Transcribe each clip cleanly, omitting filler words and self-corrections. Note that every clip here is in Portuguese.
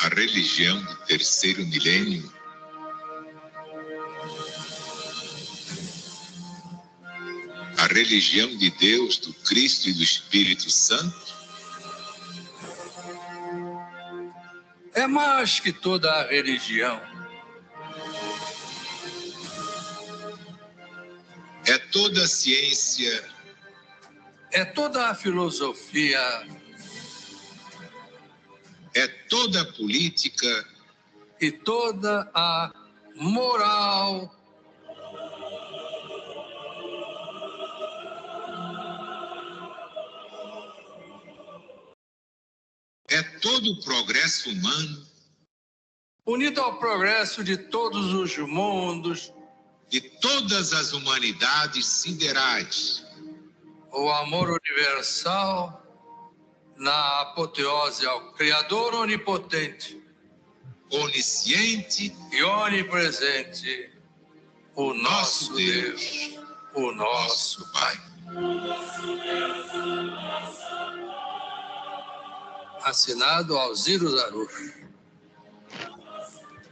A religião do terceiro milênio a religião de Deus, do Cristo e do Espírito Santo é mais que toda a religião. É toda a ciência, é toda a filosofia, é toda a política e toda a moral. É todo o progresso humano, unido ao progresso de todos os mundos, de todas as humanidades siderais. O amor universal na apoteose ao Criador onipotente, onisciente e onipresente, o nosso Deus. o nosso Pai. Assinado Alziro Zarucho,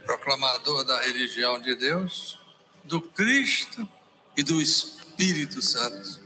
proclamador da religião de Deus, do Cristo e do Espírito Santo.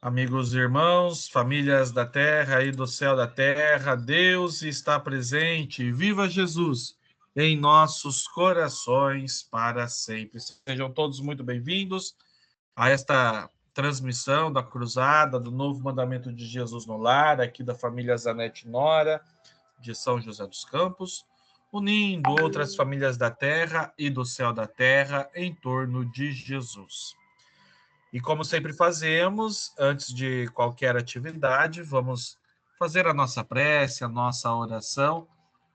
Amigos e irmãos, famílias da terra e do céu da terra, Deus está presente. Viva Jesus em nossos corações para sempre. Sejam todos muito bem-vindos a esta transmissão da Cruzada, do Novo Mandamento de Jesus no Lar, aqui da família Zanetti Nora, de São José dos Campos, unindo outras famílias da terra e do céu da terra em torno de Jesus. E como sempre fazemos, antes de qualquer atividade, vamos fazer a nossa prece, a nossa oração,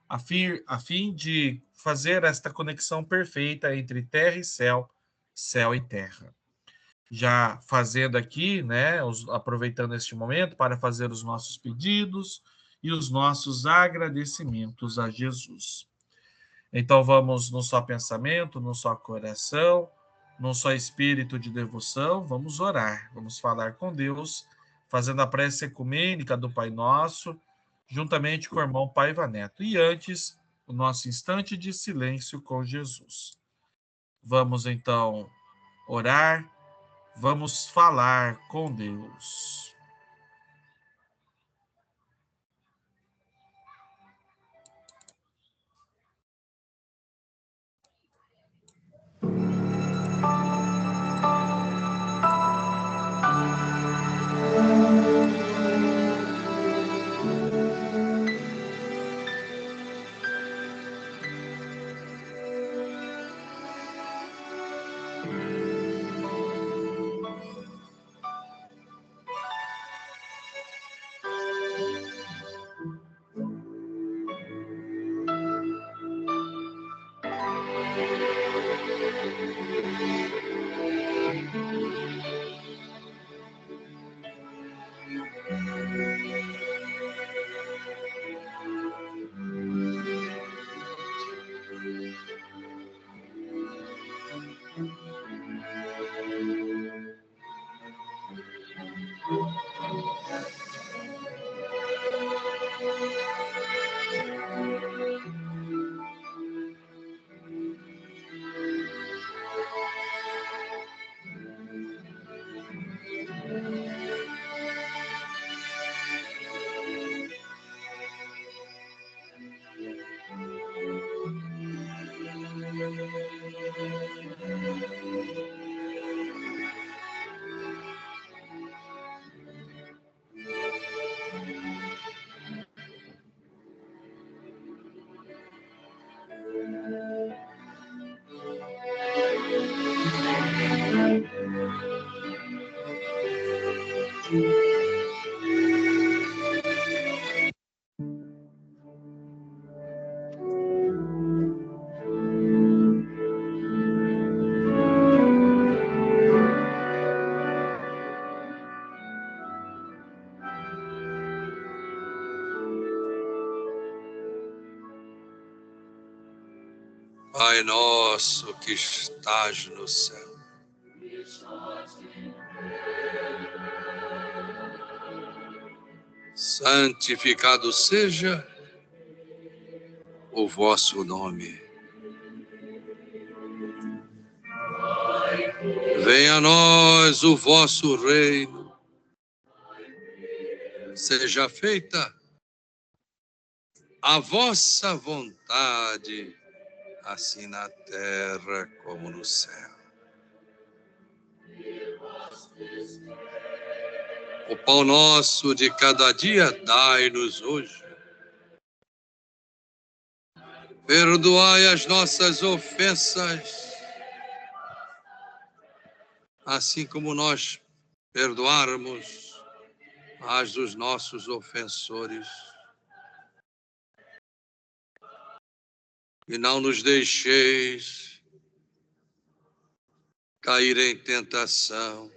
a fim de fazer esta conexão perfeita entre terra e céu, céu e terra. Já fazendo aqui, né, aproveitando este momento para fazer os nossos pedidos e os nossos agradecimentos a Jesus. Então vamos no só pensamento, no só coração, num só espírito de devoção, vamos orar, vamos falar com Deus, fazendo a prece ecumênica do Pai Nosso, juntamente com o irmão Paiva Neto. E antes, o nosso instante de silêncio com Jesus. Vamos então orar, vamos falar com Deus. Pai nosso que estás no céu, santificado seja o vosso nome. Venha a nós o vosso reino. Seja feita a vossa vontade, assim na terra como no céu. O pão nosso de cada dia dai-nos hoje. Perdoai as nossas ofensas, assim como nós perdoarmos as dos nossos ofensores. E não nos deixeis cair em tentação,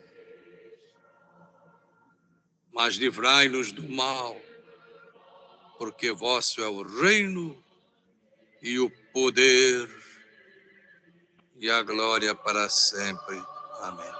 mas livrai-nos do mal, porque vosso é o reino e o poder e a glória para sempre. Amém.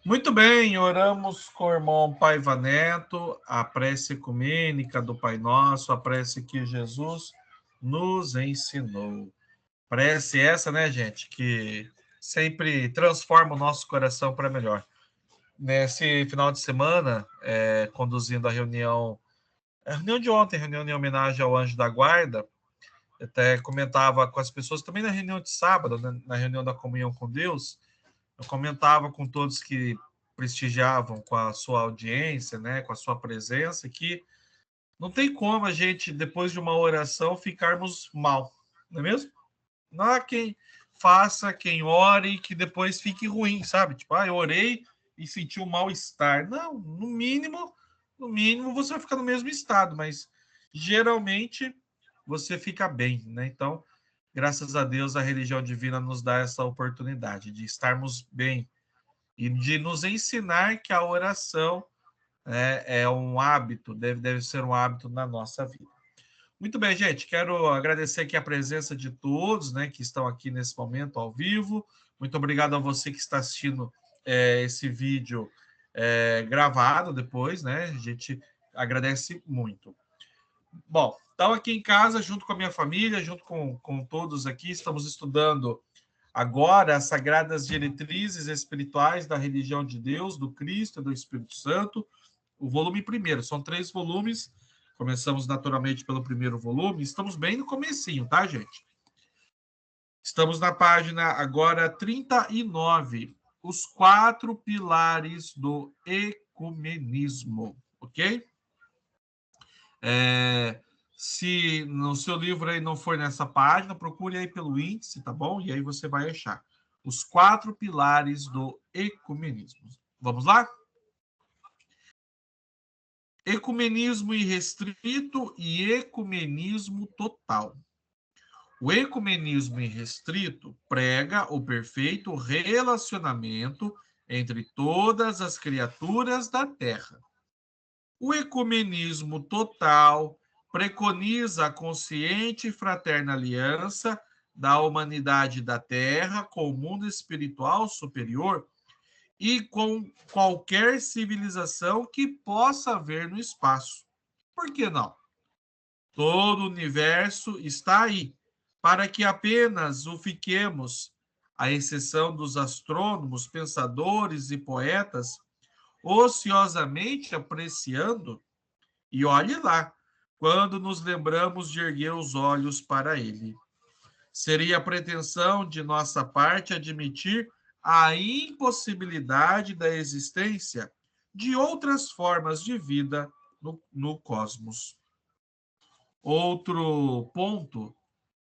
Muito bem, oramos com o irmão Paiva Neto, a prece ecumênica do Pai Nosso, a prece que Jesus nos ensinou. Prece essa, né, gente, que sempre transforma o nosso coração para melhor. Nesse final de semana, conduzindo a reunião de ontem, reunião em homenagem ao Anjo da Guarda, até comentava com as pessoas, também na reunião de sábado, né, na reunião da comunhão com Deus, eu comentava com todos que prestigiavam com a sua audiência, né, com a sua presença, que não tem como a gente, depois de uma oração, ficarmos mal, não é mesmo? Não há quem faça, quem ore, que depois fique ruim, sabe? Tipo, eu orei e senti um mal-estar. Não, no mínimo você vai ficar no mesmo estado, mas geralmente você fica bem, né? Então, graças a Deus, a religião divina nos dá essa oportunidade de estarmos bem e de nos ensinar que a oração é um hábito, deve ser um hábito na nossa vida. Muito bem, gente. Quero agradecer aqui a presença de todos, né, que estão aqui nesse momento ao vivo. Muito obrigado a você que está assistindo esse vídeo gravado depois, né? A gente agradece muito. Bom, então aqui em casa, junto com a minha família, junto com todos aqui, estamos estudando agora as sagradas diretrizes espirituais da religião de Deus, do Cristo e do Espírito Santo, o volume primeiro. São 3 volumes. Começamos naturalmente pelo primeiro volume. Estamos bem no comecinho, tá, gente? Estamos na página agora 39. Os 4 pilares do ecumenismo, ok? Se no seu livro aí não for nessa página, procure aí pelo índice, tá bom? E aí você vai achar os 4 pilares do ecumenismo. Vamos lá? Ecumenismo irrestrito e ecumenismo total. O ecumenismo irrestrito prega o perfeito relacionamento entre todas as criaturas da Terra. O ecumenismo total preconiza a consciente e fraterna aliança da humanidade da Terra com o mundo espiritual superior e com qualquer civilização que possa haver no espaço. Por que não? Todo o universo está aí, para que apenas o fiquemos, à exceção dos astrônomos, pensadores e poetas, ociosamente apreciando, e olhe lá, quando nos lembramos de erguer os olhos para ele. Seria a pretensão de nossa parte admitir a impossibilidade da existência de outras formas de vida no cosmos. Outro ponto,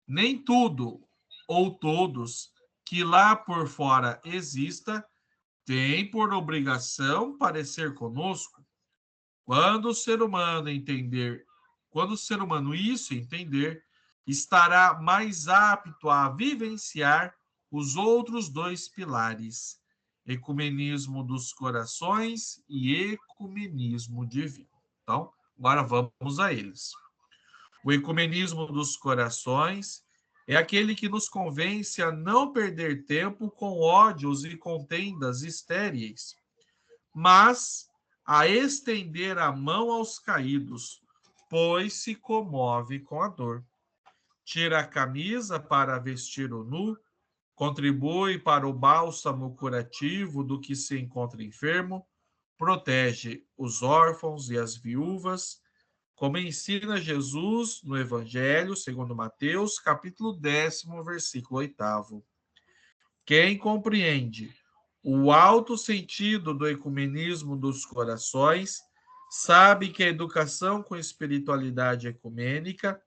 nem tudo ou todos que lá por fora exista tem por obrigação parecer conosco. Quando o ser humano entender Quando o ser humano isso entender, estará mais apto a vivenciar os outros dois pilares, ecumenismo dos corações e ecumenismo divino. Então, agora vamos a eles. O ecumenismo dos corações é aquele que nos convence a não perder tempo com ódios e contendas estéreis, mas a estender a mão aos caídos, pois se comove com a dor. Tira a camisa para vestir o nu, contribui para o bálsamo curativo do que se encontra enfermo, protege os órfãos e as viúvas, como ensina Jesus no Evangelho, segundo Mateus, capítulo 10º, versículo 8º. Quem compreende o alto sentido do ecumenismo dos corações sabe que a educação com espiritualidade ecumênica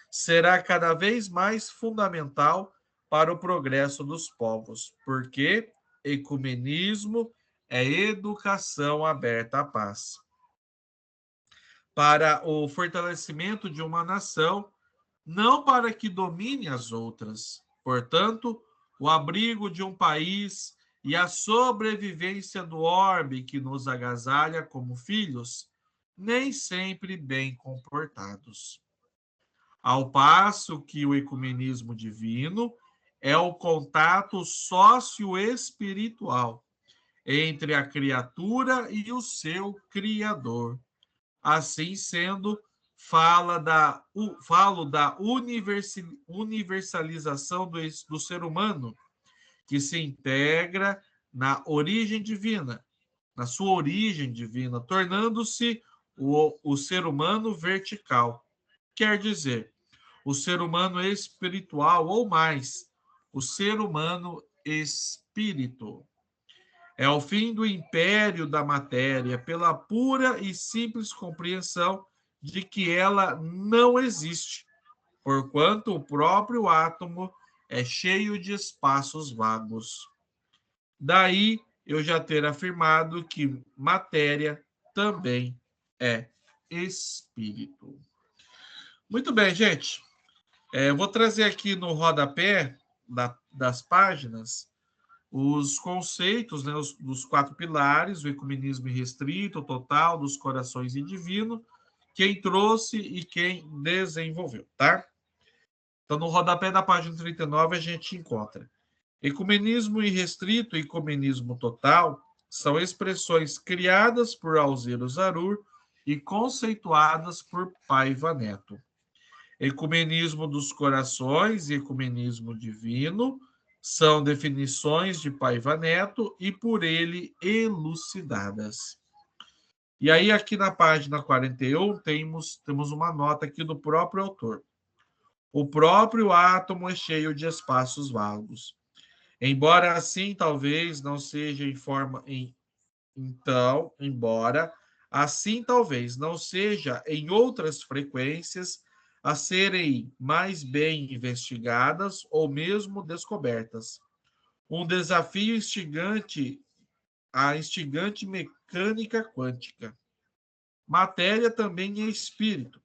será cada vez mais fundamental para o progresso dos povos, porque ecumenismo é educação aberta à paz. Para o fortalecimento de uma nação, não para que domine as outras. Portanto, o abrigo de um país e a sobrevivência do orbe que nos agasalha como filhos, nem sempre bem comportados. Ao passo que o ecumenismo divino é o contato socioespiritual entre a criatura e o seu Criador. Assim sendo, falo da universalização do ser humano, que se integra na origem divina, na sua origem divina, tornando-se o ser humano vertical. Quer dizer, o ser humano espiritual, ou mais, o ser humano espírito. É o fim do império da matéria, pela pura e simples compreensão de que ela não existe, porquanto o próprio átomo é cheio de espaços vagos. Daí eu já ter afirmado que matéria também é espírito. Muito bem, gente. Eu vou trazer aqui no rodapé das páginas os conceitos, né, dos 4 pilares, o ecumenismo irrestrito, total, dos corações e divino, quem trouxe e quem desenvolveu, tá? Então, no rodapé da página 39, a gente encontra ecumenismo irrestrito e ecumenismo total são expressões criadas por Alziro Zarur e conceituadas por Paiva Neto. Ecumenismo dos corações e ecumenismo divino são definições de Paiva Neto e por ele elucidadas. E aí, aqui na página 41, temos uma nota aqui do próprio autor. O próprio átomo é cheio de espaços vagos. Embora assim, talvez não seja em outras frequências a serem mais bem investigadas ou mesmo descobertas. Um desafio instigante, a instigante mecânica quântica. Matéria também é espírito.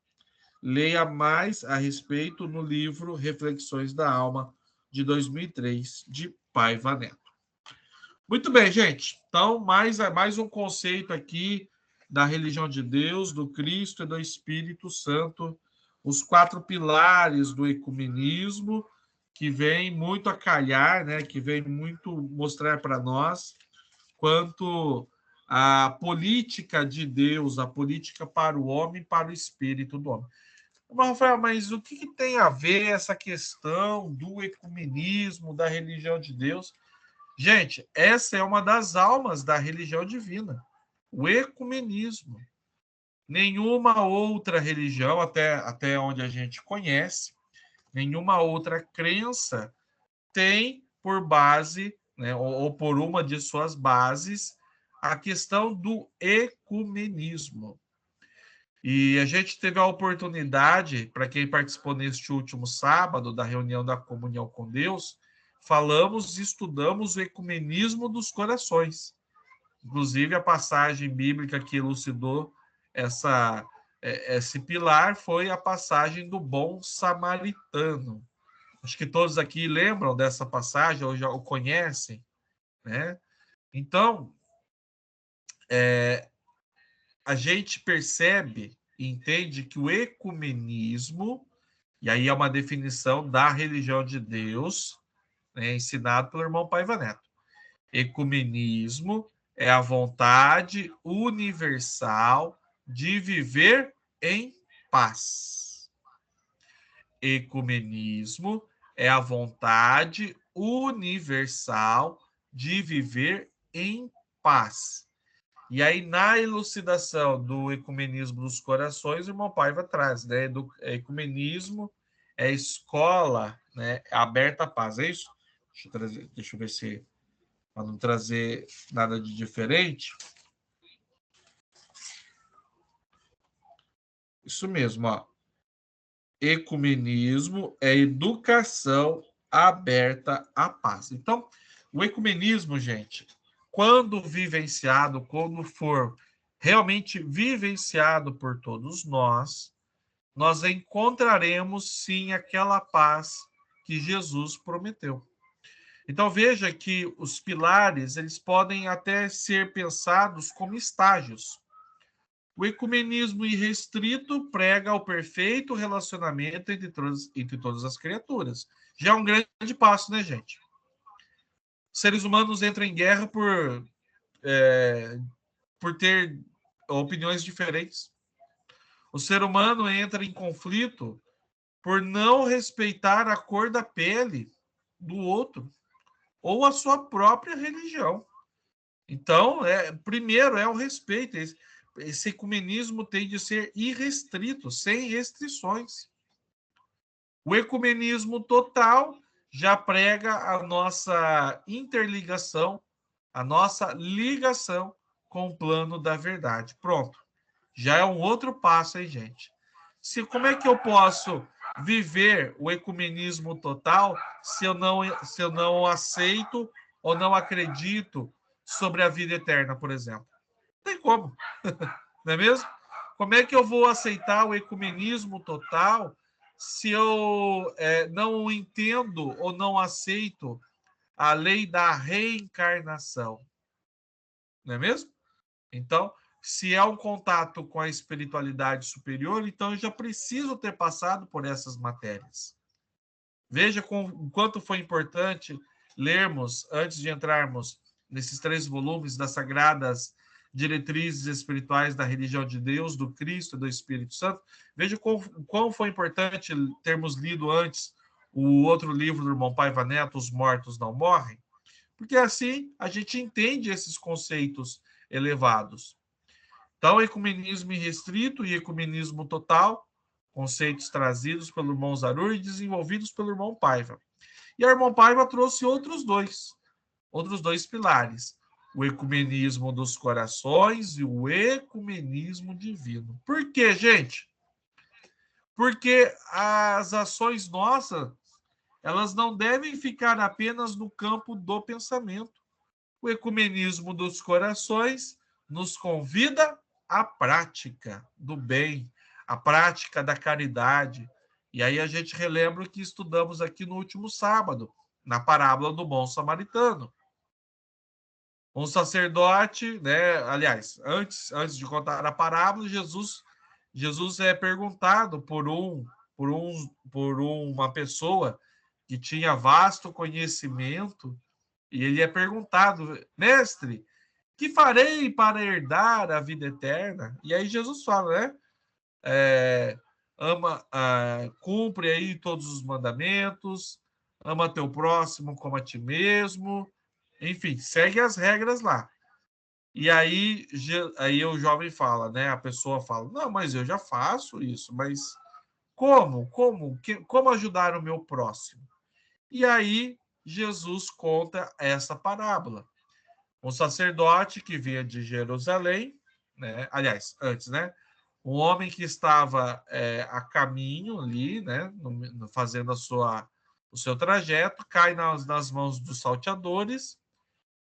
Leia mais a respeito no livro Reflexões da Alma, de 2003, de Paiva Neto. Muito bem, gente. Então, mais um conceito aqui da religião de Deus, do Cristo e do Espírito Santo, os 4 pilares do ecumenismo, que vem muito a calhar, né, que vem muito mostrar para nós quanto a política de Deus, a política para o homem, para o espírito do homem. Mas, Rafael, mas o que tem a ver essa questão do ecumenismo, da religião de Deus? Gente, essa é uma das almas da religião divina, o ecumenismo. Nenhuma outra religião, até onde a gente conhece, nenhuma outra crença tem por base, né, ou por uma de suas bases, a questão do ecumenismo. E a gente teve a oportunidade, para quem participou neste último sábado, da reunião da comunhão com Deus, falamos e estudamos o ecumenismo dos corações. Inclusive, a passagem bíblica que elucidou esse pilar foi a passagem do bom samaritano. Acho que todos aqui lembram dessa passagem ou já o conhecem, né? Então, a gente percebe e entende que o ecumenismo, e aí é uma definição da religião de Deus, né, ensinado pelo irmão Paiva Neto. Ecumenismo é a vontade universal de viver em paz. Ecumenismo é a vontade universal de viver em paz. E aí, na elucidação do ecumenismo dos corações, o irmão Paiva traz, né? Do ecumenismo é escola, né, aberta à paz, é isso? Deixa eu ver se, para não trazer nada de diferente. Isso mesmo, ó. Ecumenismo é educação aberta à paz. Então, o ecumenismo, gente, quando vivenciado, quando for realmente vivenciado por todos nós encontraremos sim aquela paz que Jesus prometeu. Então veja que os pilares, eles podem até ser pensados como estágios. O ecumenismo irrestrito prega o perfeito relacionamento entre todas as criaturas. Já é um grande passo, né, gente? Seres humanos entram em guerra por ter opiniões diferentes. O ser humano entra em conflito por não respeitar a cor da pele do outro ou a sua própria religião. Então, primeiro é o respeito. Esse ecumenismo tem de ser irrestrito, sem restrições. O ecumenismo total já prega a nossa interligação, a nossa ligação com o plano da verdade. Pronto. Já é um outro passo aí, gente. Como é que eu posso viver o ecumenismo total se eu não aceito ou não acredito sobre a vida eterna, por exemplo? Não tem como, não é mesmo? Como é que eu vou aceitar o ecumenismo total se eu não entendo ou não aceito a lei da reencarnação? Não é mesmo? Então, se é um contato com a espiritualidade superior, então eu já preciso ter passado por essas matérias. Veja o quanto foi importante lermos, antes de entrarmos nesses 3 volumes das sagradas diretrizes espirituais da religião de Deus, do Cristo e do Espírito Santo. Veja quão foi importante termos lido antes o outro livro do irmão Paiva Neto, Os Mortos Não Morrem, porque assim a gente entende esses conceitos elevados. Então, ecumenismo irrestrito e ecumenismo total, conceitos trazidos pelo irmão Zarur e desenvolvidos pelo irmão Paiva. E o irmão Paiva trouxe outros dois pilares, o ecumenismo dos corações e o ecumenismo divino. Por quê, gente? Porque as ações nossas, elas não devem ficar apenas no campo do pensamento. O ecumenismo dos corações nos convida à prática do bem, à prática da caridade. E aí a gente relembra o que estudamos aqui no último sábado, na parábola do bom samaritano. Um sacerdote, né? Aliás, antes de contar a parábola, Jesus é perguntado por uma pessoa que tinha vasto conhecimento, e ele é perguntado: mestre, que farei para herdar a vida eterna? E aí Jesus fala, né? Cumpre aí todos os mandamentos, ama teu próximo como a ti mesmo, enfim, segue as regras lá. E aí o jovem fala, né? A pessoa fala, não, mas eu já faço isso, mas como ajudar o meu próximo? E aí Jesus conta essa parábola. Um sacerdote que vinha de Jerusalém, né? Aliás, antes, né? Um homem que estava a caminho ali, né? Fazendo o seu trajeto, cai nas mãos dos salteadores.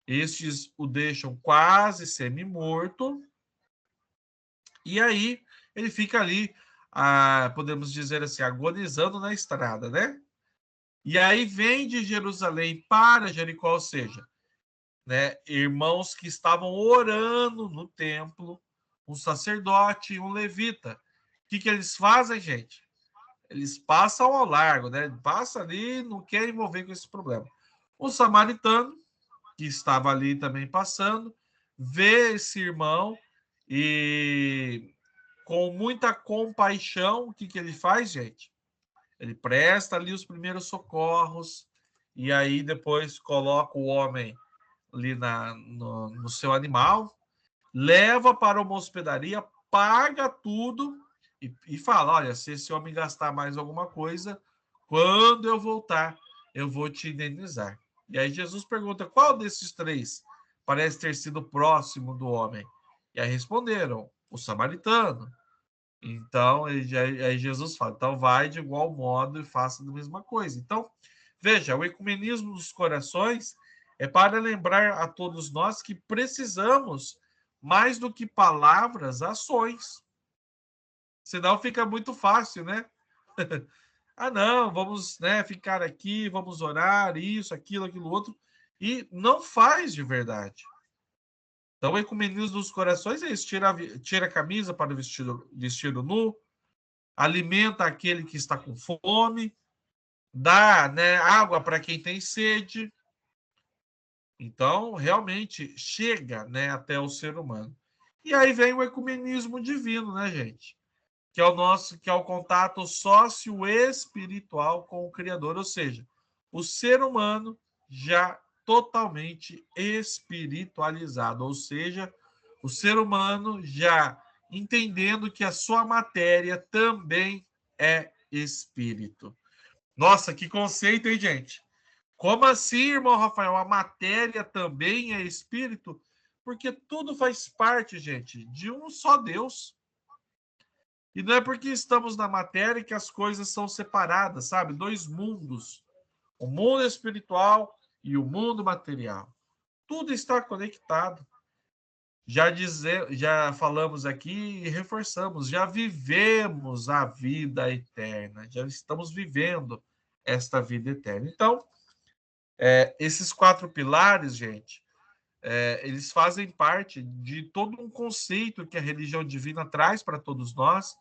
Estes o deixam quase semi-morto. E aí ele fica ali, podemos dizer assim, agonizando na estrada, né? E aí vem de Jerusalém para Jericó, ou seja, né, irmãos que estavam orando no templo, um sacerdote e um levita. O que eles fazem, gente? Eles passam ao largo, né? Passa ali, não quer envolver com esse problema. O samaritano, que estava ali também passando, vê esse irmão e, com muita compaixão, o que ele faz, gente? Ele presta ali os primeiros socorros e aí depois coloca o homem ali no seu animal, leva para uma hospedaria, paga tudo e fala: olha, se esse homem gastar mais alguma coisa, quando eu voltar, eu vou te indenizar. E aí Jesus pergunta: qual desses três parece ter sido próximo do homem? E aí responderam: o samaritano. Então, aí Jesus fala: então vai de igual modo e faça a mesma coisa. Então, veja, o ecumenismo dos corações é para lembrar a todos nós que precisamos, mais do que palavras, ações. Senão fica muito fácil, né? Ah, não, vamos, né, ficar aqui, vamos orar, isso, aquilo outro, e não faz de verdade. Então, o ecumenismo dos corações é isso: tira a camisa para o vestido nu, alimenta aquele que está com fome, dá, né, água para quem tem sede. Então, realmente, chega, né, até o ser humano. E aí vem o ecumenismo divino, né, gente? Que é o contato sócio-espiritual com o Criador, ou seja, o ser humano já totalmente espiritualizado, ou seja, o ser humano já entendendo que a sua matéria também é espírito. Nossa, que conceito, hein, gente? Como assim, irmão Rafael? A matéria também é espírito? Porque tudo faz parte, gente, de um só Deus. E não é porque estamos na matéria que as coisas são separadas, sabe? Dois mundos. O mundo espiritual e o mundo material. Tudo está conectado. Já falamos aqui e reforçamos, já vivemos a vida eterna, já estamos vivendo esta vida eterna. Então, esses quatro pilares, gente, eles fazem parte de todo um conceito que a religião divina traz para todos nós,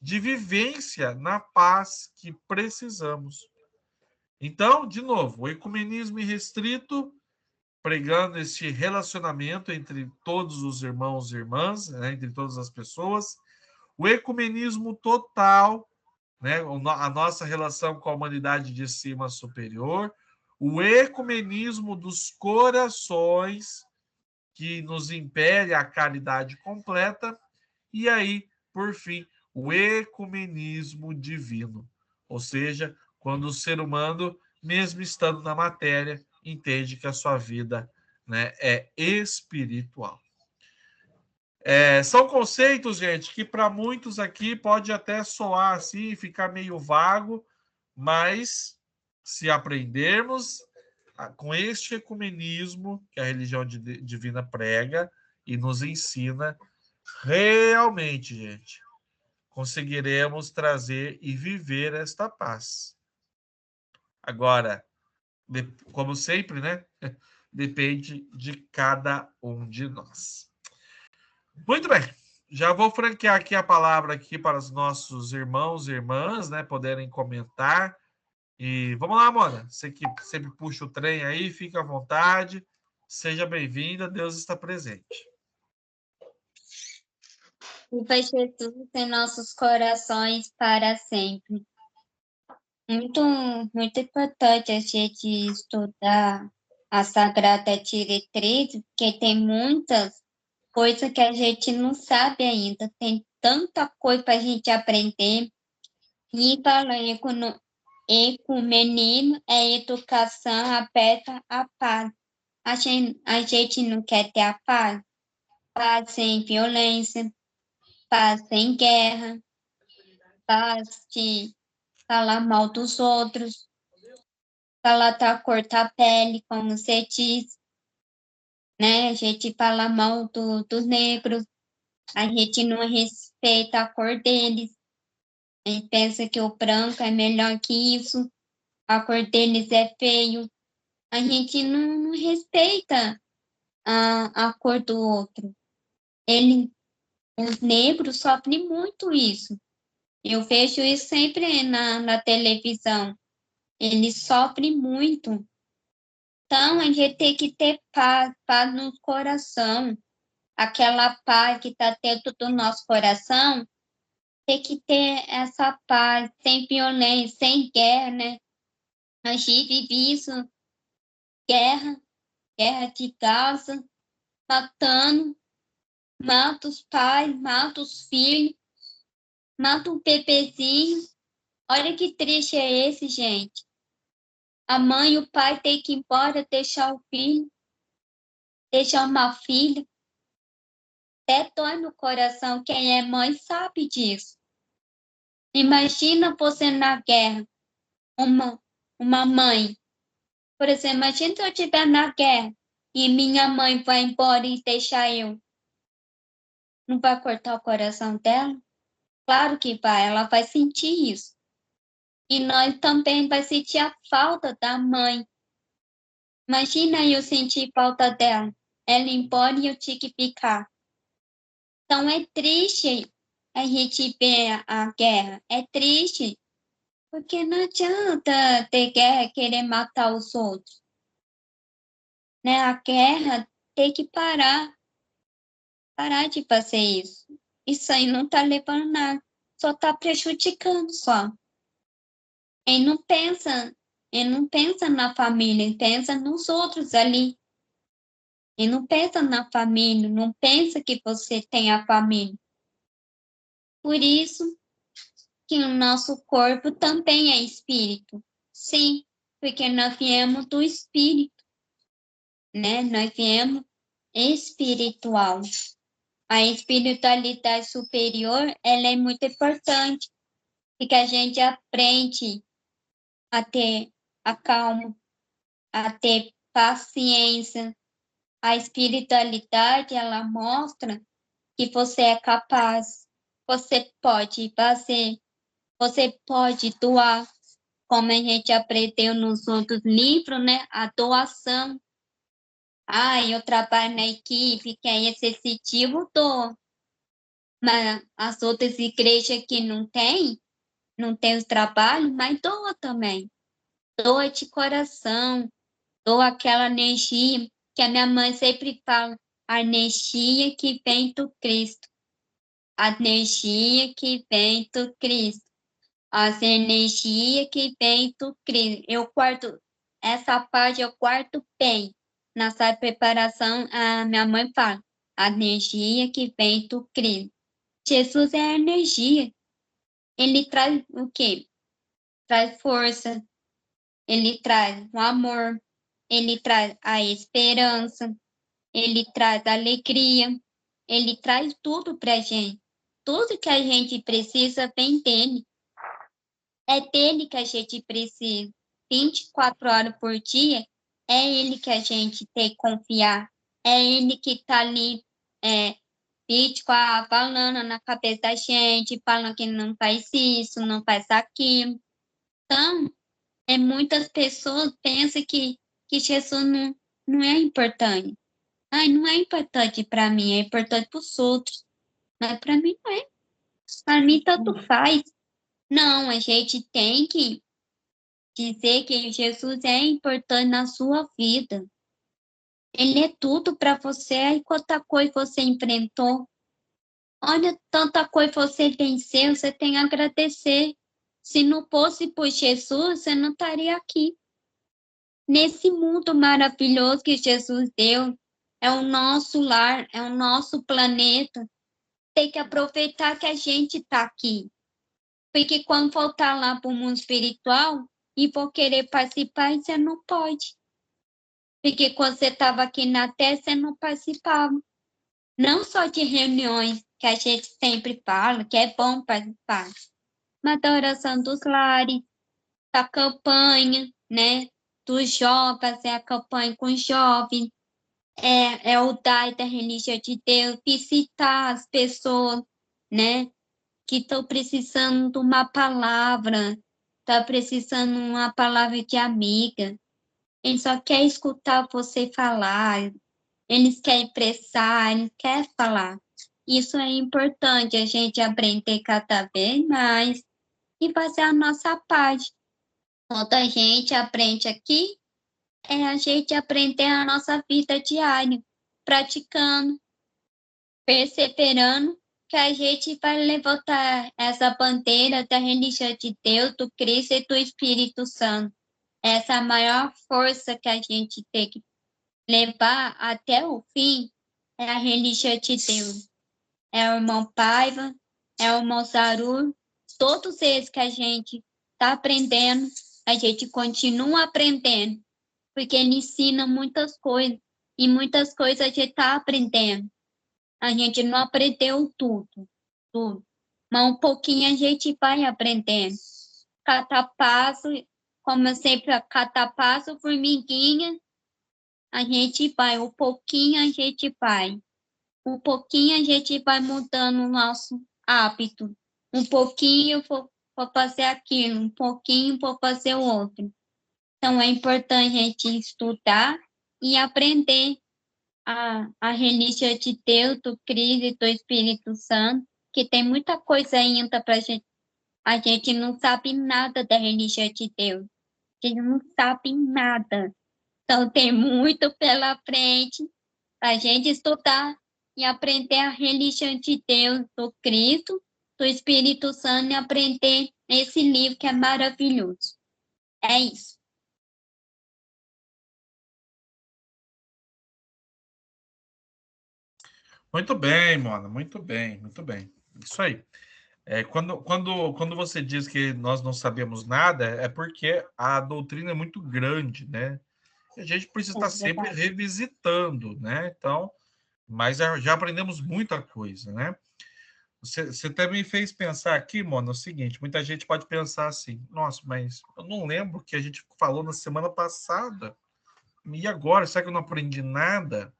de vivência na paz que precisamos. Então, de novo, o ecumenismo irrestrito, pregando esse relacionamento entre todos os irmãos e irmãs, né, entre todas as pessoas. O ecumenismo total, né, a nossa relação com a humanidade de cima superior. O ecumenismo dos corações, que nos impele a caridade completa. E aí, por fim, o ecumenismo divino, ou seja, quando o ser humano, mesmo estando na matéria, entende que a sua vida, né, é espiritual. São conceitos, gente, que para muitos aqui pode até soar assim, ficar meio vago, mas se aprendermos com este ecumenismo que a religião divina prega e nos ensina, realmente, gente, conseguiremos trazer e viver esta paz. Agora, como sempre, né? Depende de cada um de nós. Muito bem. Já vou franquear aqui a palavra aqui para os nossos irmãos e irmãs, né, poderem comentar. E vamos lá, Mona. Você que sempre puxa o trem aí, fica à vontade. Seja bem-vinda, Deus está presente. Viva Jesus em nossos corações para sempre. Muito, muito importante a gente estudar a Sagrada Diretriz, porque tem muitas coisas que a gente não sabe ainda. Tem tanta coisa para a gente aprender. E falando ecumenismo é educação aberta à paz. A gente não quer ter a paz? Paz sem violência, paz sem guerra, paz de falar mal dos outros, falar cortar a pele, como você diz, né? A gente fala mal dos negros, A gente não respeita a cor deles. A gente pensa que o branco é melhor que isso. A cor deles é feio. A gente não respeita a cor do outro. Os negros sofrem muito isso. Eu vejo isso sempre na televisão. Eles sofrem muito. Então, a gente tem que ter paz no coração. Aquela paz que está dentro do nosso coração, tem que ter essa paz, sem violência, sem guerra, né? A gente vive isso, guerra de Gaza, matando, mata os pais, mata os filhos, mata um bebezinho. Olha que triste é esse, gente. A mãe e o pai têm que ir embora, deixar o filho, deixar uma filha. Até dói no coração, quem é mãe sabe disso. Imagina você na guerra, uma mãe. Por exemplo, imagina se eu estiver na guerra e minha mãe vai embora e deixar eu. Não vai cortar o coração dela? Claro que vai, ela vai sentir isso. E nós também vai sentir a falta da mãe. Imagina eu sentir falta dela. Ela ir embora e eu tinha que ficar. Então é triste a gente ver a guerra. É triste. Porque não adianta ter guerra, querer matar os outros. Né? A guerra tem que parar de fazer isso. Isso aí não está levando nada, só está prejudicando só. Ele não pensa na família, ele pensa nos outros ali. Ele não pensa na família, não pensa que você tem a família. Por isso que o nosso corpo também é espírito. Sim, porque nós viemos do espírito, né? Nós viemos espiritual. A espiritualidade superior, ela é muito importante, porque a gente aprende a ter a calma, a ter paciência. A espiritualidade, ela mostra que você é capaz, você pode fazer, você pode doar, como a gente aprendeu nos outros livros, né? A doação. Eu trabalho na equipe que é excessivo, dou. Mas as outras igrejas que não tem os trabalhos, mas doa também. Doa de coração, doa aquela energia que a minha mãe sempre fala, a energia que vem do Cristo. A energia que vem do Cristo. As energias que vem do Cristo. Essa parte eu quarto bem. Nessa preparação, a minha mãe fala, a energia que vem do Cristo. Jesus é a energia. Ele traz o quê? Traz força, ele traz o amor, ele traz a esperança, ele traz a alegria, ele traz tudo para a gente. Tudo que a gente precisa vem dele. É dele que a gente precisa. 24 horas por dia, é ele que a gente tem que confiar. É ele que está ali, 24 falando na cabeça da gente, falando que não faz isso, não faz aquilo. Então, muitas pessoas pensam que Jesus não é importante. Não é importante para mim, é importante para os outros. Mas para mim não é. Para mim, tanto faz. Não, a gente tem que dizer que Jesus é importante na sua vida. Ele é tudo para você. Aí quanta coisa você enfrentou. Olha, tanta coisa você venceu, você tem a agradecer. Se não fosse por Jesus, você não estaria aqui. Nesse mundo maravilhoso que Jesus deu, é o nosso lar, é o nosso planeta. Tem que aproveitar que a gente está aqui. Porque quando voltar lá para o mundo espiritual e for querer participar, você não pode. Porque quando você estava aqui na Terra, você não participava. Não só de reuniões, que a gente sempre fala, que é bom participar, mas da oração dos lares, da campanha, né? Dos jovens, fazer a campanha com os jovens, é o dar da religião de Deus, visitar as pessoas, né, que estão precisando de uma palavra, tá precisando de uma palavra de amiga. Eles só querem escutar você falar, eles querem expressar, eles querem falar. Isso é importante, a gente aprender cada vez mais e fazer a nossa parte. Quando a gente aprende aqui, é a gente aprender a nossa vida diária, praticando, perseverando, que a gente vai levantar essa bandeira da religião de Deus, do Cristo e do Espírito Santo. Essa é a maior força que a gente tem que levar até o fim, é a religião de Deus. É o irmão Paiva, é o irmão Zaru, todos eles que a gente está aprendendo, a gente continua aprendendo, porque ele ensina muitas coisas, e muitas coisas a gente está aprendendo. A gente não aprendeu tudo, mas um pouquinho a gente vai aprendendo. Cada passo, como eu sempre, cada passo, formiguinha, a gente vai, um pouquinho a gente vai. Um pouquinho a gente vai mudando o nosso hábito. Um pouquinho vou fazer aquilo, um pouquinho vou fazer o outro. Então, é importante a gente estudar e aprender a religião de Deus, do Cristo e do Espírito Santo, que tem muita coisa ainda para a gente. A gente não sabe nada da religião de Deus. A gente não sabe nada. Então, tem muito pela frente para a gente estudar e aprender a religião de Deus, do Cristo, do Espírito Santo, e aprender esse livro que é maravilhoso. É isso. Muito bem, Mona, muito bem, muito bem. Isso aí. Quando você diz que nós não sabemos nada, é porque a doutrina é muito grande, né? E a gente precisa É estar sempre verdade. revisitando, né? Então, mas já aprendemos muita coisa, né? Você também fez pensar aqui, Mona, o seguinte: muita gente pode pensar assim, nossa, mas eu não lembro o que a gente falou na semana passada. E agora, será que eu não aprendi nada?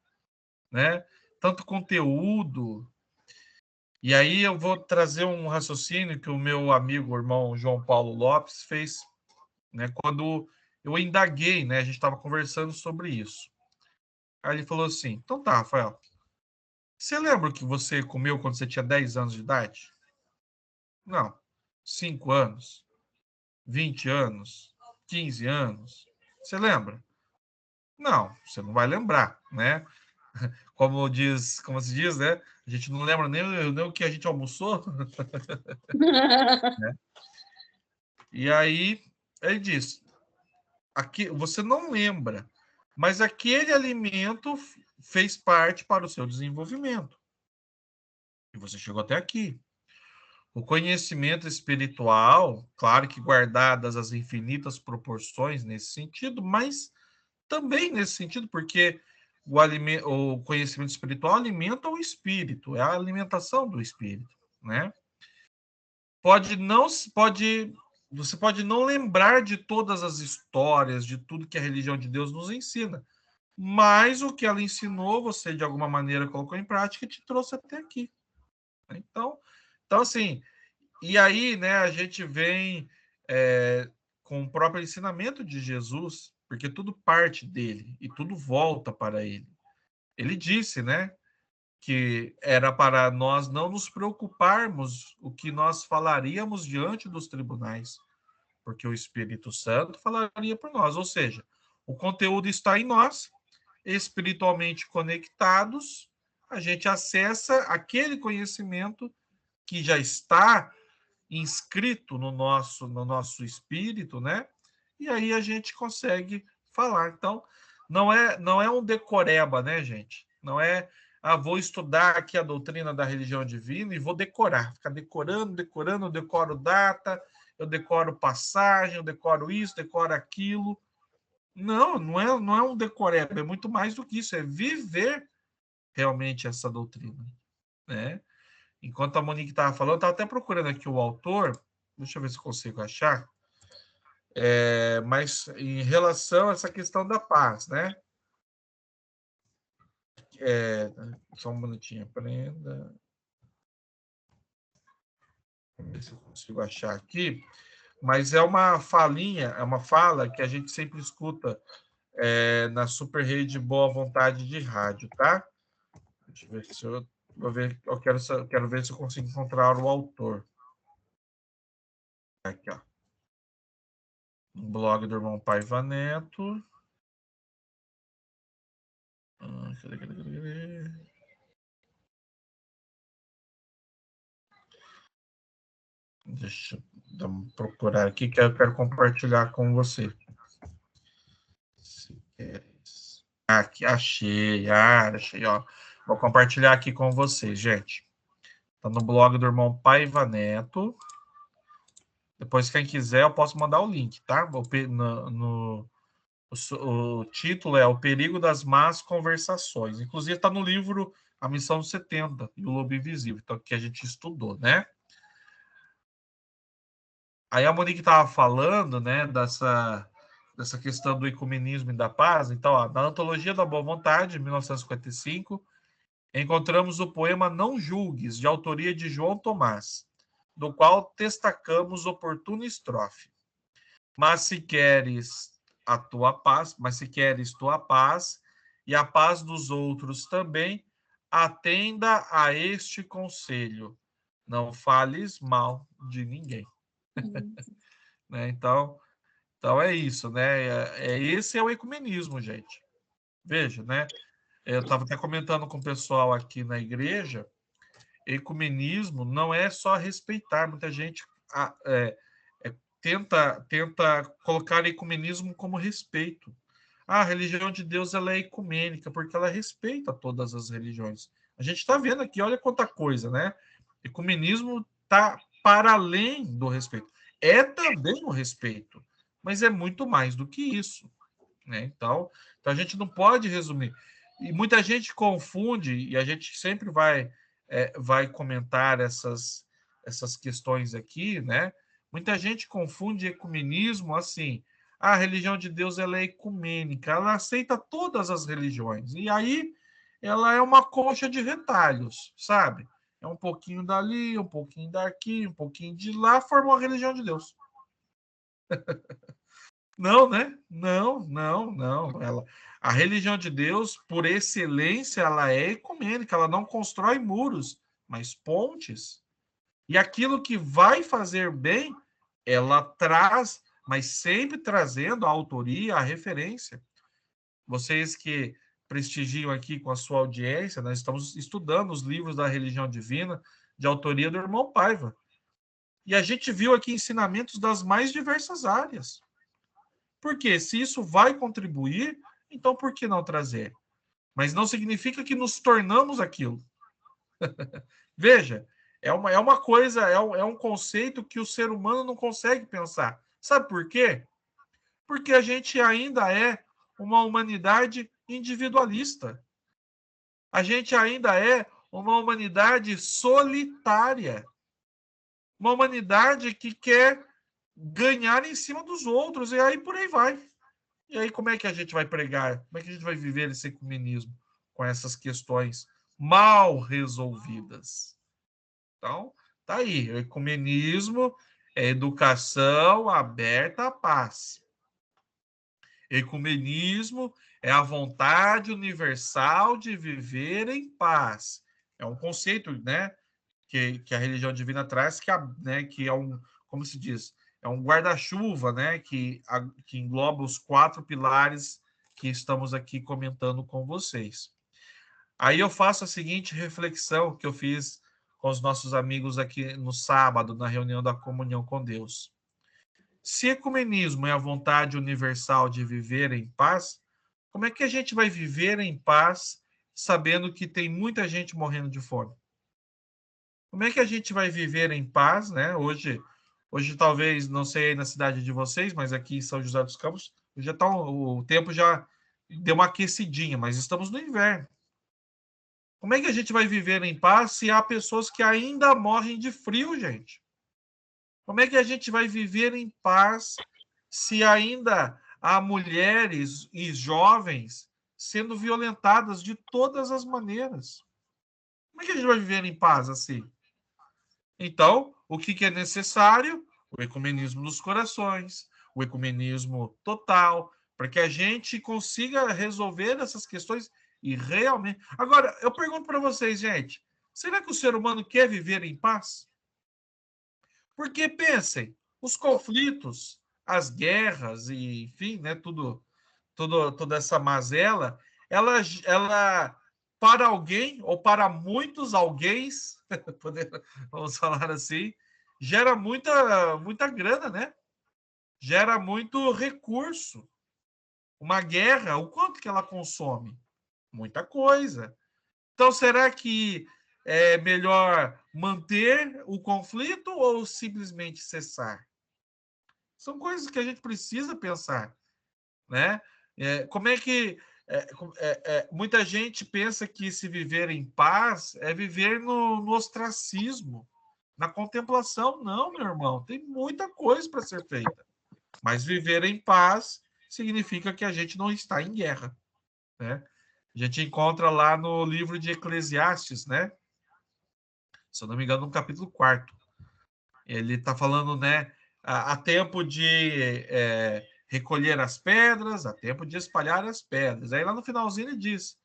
Né? Tanto conteúdo. E aí eu vou trazer um raciocínio que o meu amigo, o irmão João Paulo Lopes, fez, né, quando eu indaguei, né, a gente estava conversando sobre isso. Aí ele falou assim: então tá, Rafael, você lembra o que você comeu quando você tinha 10 anos de idade? Não. 5 anos, 20 anos, 15 anos. Você lembra? Não, você não vai lembrar, né? Como se diz, né? A gente não lembra nem o que a gente almoçou. Né? E aí ele diz: aqui, você não lembra, mas aquele alimento fez parte para o seu desenvolvimento. E você chegou até aqui. O conhecimento espiritual, claro que guardadas as infinitas proporções nesse sentido, mas também nesse sentido, porque o conhecimento espiritual alimenta o espírito, é a alimentação do espírito, né? Pode não pode Você pode não lembrar de todas as histórias, de tudo que a religião de Deus nos ensina, mas o que ela ensinou, você de alguma maneira colocou em prática e te trouxe até aqui. Então assim, e aí, né, a gente vem com o próprio ensinamento de Jesus, porque tudo parte dele e tudo volta para ele. Ele disse, né, que era para nós não nos preocuparmos o que nós falaríamos diante dos tribunais, porque o Espírito Santo falaria por nós, ou seja, o conteúdo está em nós, espiritualmente conectados, a gente acessa aquele conhecimento que já está inscrito no nosso espírito, né? E aí a gente consegue falar. Então, não é um decoreba, né, gente? Não é, vou estudar aqui a doutrina da religião divina e vou decorar, ficar decorando, eu decoro data, eu decoro passagem, eu decoro isso, decoro aquilo. Não é um decoreba, é muito mais do que isso, é viver realmente essa doutrina, né? Enquanto a Monique estava falando, eu estava até procurando aqui o autor, deixa eu ver se consigo achar, mas em relação a essa questão da paz, né? Só um minutinho, aprenda. Vamos ver se eu consigo achar aqui. Mas é uma falinha, é uma fala que a gente sempre escuta na Super Rede Boa Vontade de Rádio, tá? Deixa eu ver se eu vou ver, quero ver se eu consigo encontrar o autor. Aqui, ó. No blog do irmão Paiva Neto. Cadê? Deixa eu procurar aqui que eu quero compartilhar com você. Aqui, achei, ó. Vou compartilhar aqui com vocês, gente. Tá no blog do irmão Paiva Neto. Depois, quem quiser, eu posso mandar o link, tá? O título é O Perigo das Más Conversações. Inclusive, está no livro A Missão 70 e o Lobo Invisível, então, que a gente estudou, né? Aí a Monique estava falando, né, dessa questão do ecumenismo e da paz. Então, ó, na Antologia da Boa Vontade, de 1955, encontramos o poema Não Julgues, de autoria de João Tomás, do qual destacamos oportuna estrofe. Mas se queres tua paz e a paz dos outros também, atenda a este conselho. Não fales mal de ninguém. Né? Então é isso, né? Esse é o ecumenismo, gente. Veja, né? Eu estava até comentando com o pessoal aqui na igreja, ecumenismo não é só respeitar, muita gente tenta colocar ecumenismo como respeito. A religião de Deus ela é ecumênica, porque ela respeita todas as religiões. A gente está vendo aqui, olha quanta coisa, né? Ecumenismo está para além do respeito. É também o respeito, mas é muito mais do que isso. Né? Então a gente não pode resumir. E muita gente confunde, e a gente sempre vai comentar essas questões aqui, né? Muita gente confunde ecumenismo assim. A religião de Deus ela é ecumênica, ela aceita todas as religiões. E aí ela é uma coxa de retalhos, sabe? É um pouquinho dali, um pouquinho daqui, um pouquinho de lá, formou a religião de Deus. Não, né? Não. A religião de Deus, por excelência, ela é ecumênica, ela não constrói muros, mas pontes. E aquilo que vai fazer bem, ela traz, mas sempre trazendo a autoria, a referência. Vocês que prestigiam aqui com a sua audiência, nós estamos estudando os livros da religião divina, de autoria do irmão Paiva. E a gente viu aqui ensinamentos das mais diversas áreas. Porque se isso vai contribuir, então por que não trazer? Mas não significa que nos tornamos aquilo. Veja, é uma coisa, é um conceito que o ser humano não consegue pensar. Sabe por quê? Porque a gente ainda é uma humanidade individualista. A gente ainda é uma humanidade solitária. Uma humanidade que quer ganhar em cima dos outros, e aí por aí vai. E aí, como é que a gente vai pregar? Como é que a gente vai viver esse ecumenismo com essas questões mal resolvidas? Então, tá aí. O ecumenismo é educação aberta à paz. Ecumenismo é a vontade universal de viver em paz. É um conceito, né, que a religião divina traz, que é um, como se diz, é um guarda-chuva, né, que engloba os 4 pilares que estamos aqui comentando com vocês. Aí eu faço a seguinte reflexão que eu fiz com os nossos amigos aqui no sábado, na reunião da comunhão com Deus. Se ecumenismo é a vontade universal de viver em paz, como é que a gente vai viver em paz sabendo que tem muita gente morrendo de fome? Como é que a gente vai viver em paz, né? Hoje talvez, não sei aí na cidade de vocês, mas aqui em São José dos Campos, o tempo já deu uma aquecidinha, mas estamos no inverno. Como é que a gente vai viver em paz se há pessoas que ainda morrem de frio, gente? Como é que a gente vai viver em paz se ainda há mulheres e jovens sendo violentadas de todas as maneiras. Como é que a gente vai viver em paz assim? Então, o que é necessário? O ecumenismo dos corações, o ecumenismo total, para que a gente consiga resolver essas questões e realmente... Agora, eu pergunto para vocês, gente, será que o ser humano quer viver em paz? Porque, pensem, os conflitos, as guerras, e, enfim, né, toda essa mazela, ela para alguém, ou para muitos alguéms, vamos falar assim, gera muita grana, né? Gera muito recurso. Uma guerra, o quanto que ela consome? Muita coisa. Então, será que é melhor manter o conflito ou simplesmente cessar? São coisas que a gente precisa pensar, né? Como é que muita gente pensa que se viver em paz é viver no ostracismo, na contemplação? Não, meu irmão, tem muita coisa para ser feita. Mas viver em paz significa que a gente não está em guerra, né? A gente encontra lá no livro de Eclesiastes, né? Se eu não me engano, no capítulo 4. Ele está falando, né? Há tempo de recolher as pedras, há tempo de espalhar as pedras. Aí lá no finalzinho ele diz: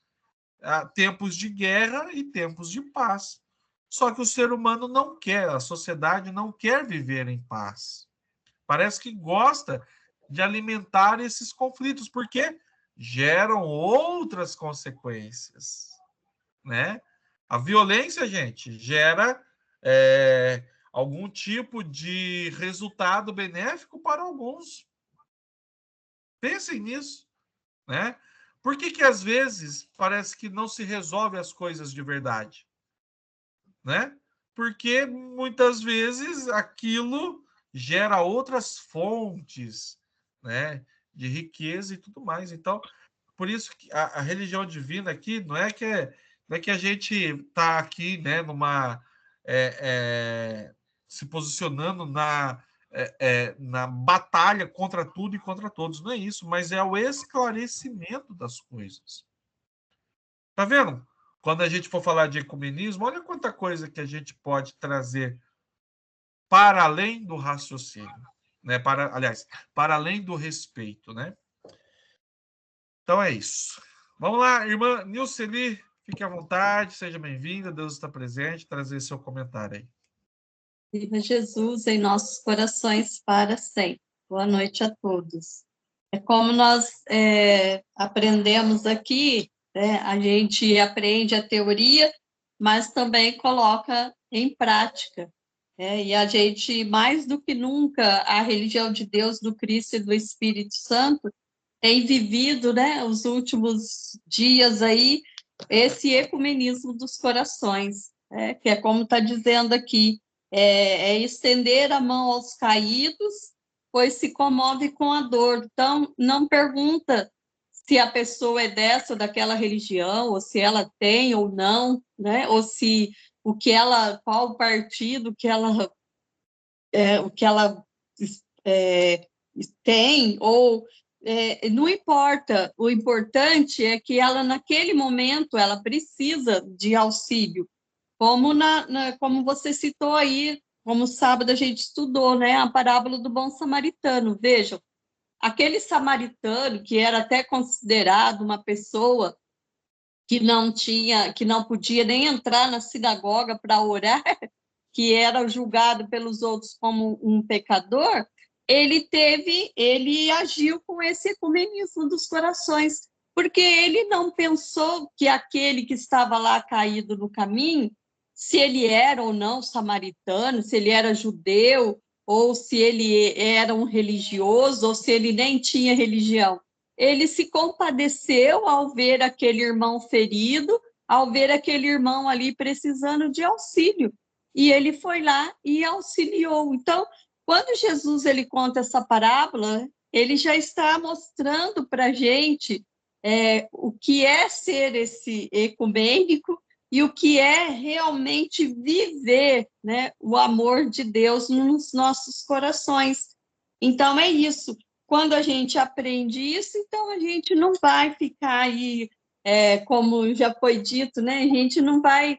há tempos de guerra e tempos de paz. Só que o ser humano não quer, a sociedade não quer viver em paz. Parece que gosta de alimentar esses conflitos, porque geram outras consequências, né? A violência, gente, gera algum tipo de resultado benéfico para alguns. Pensem nisso, né? Por que às vezes parece que não se resolve as coisas de verdade, né? Porque muitas vezes aquilo gera outras fontes, né, de riqueza e tudo mais. Então, por isso que a religião divina aqui não é que a gente está aqui, né, se posicionando na batalha contra tudo e contra todos. Não é isso, mas é o esclarecimento das coisas. Tá vendo? Quando a gente for falar de ecumenismo, olha quanta coisa que a gente pode trazer para além do raciocínio, né? Para além do respeito, né? Então é isso. Vamos lá, irmã Nilceli, fique à vontade, seja bem-vinda, Deus está presente, trazer seu comentário aí. Viva Jesus em nossos corações para sempre. Boa noite a todos. É como nós aprendemos aqui, né? A gente aprende a teoria, mas também coloca em prática. E a gente, mais do que nunca, a religião de Deus, do Cristo e do Espírito Santo, tem vivido, né, os últimos dias aí, esse ecumenismo dos corações, que é como está dizendo aqui, estender a mão aos caídos, pois se comove com a dor. Então, não pergunta se a pessoa é dessa ou daquela religião, ou se ela tem ou não, né? Ou se qual partido que ela tem, ou não importa. O importante é que ela, naquele momento, ela precisa de auxílio. Como você citou aí, como sábado a gente estudou, né, a parábola do bom samaritano. Vejam, aquele samaritano, que era até considerado uma pessoa que não podia nem entrar na sinagoga para orar, que era julgado pelos outros como um pecador, ele agiu com esse ecumenismo dos corações, porque ele não pensou que aquele que estava lá caído no caminho, se ele era ou não samaritano, se ele era judeu, ou se ele era um religioso, ou se ele nem tinha religião. Ele se compadeceu ao ver aquele irmão ferido, ao ver aquele irmão ali precisando de auxílio. E ele foi lá e auxiliou. Então, quando Jesus ele conta essa parábola, ele já está mostrando para a gente o que é ser esse ecumênico e o que é realmente viver, né, o amor de Deus nos nossos corações. Então, é isso. quando a gente aprende isso, então a gente não vai ficar aí, como já foi dito, né? A gente não vai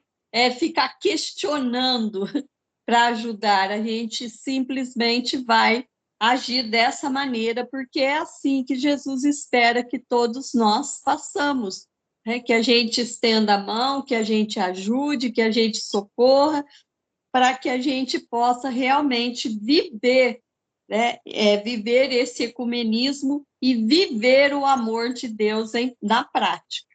ficar questionando para ajudar, a gente simplesmente vai agir dessa maneira, porque é assim que Jesus espera que todos nós façamos, né? Que a gente estenda a mão, que a gente ajude, que a gente socorra, para que a gente possa realmente viver, né? Viver esse ecumenismo e viver o amor de Deus na prática.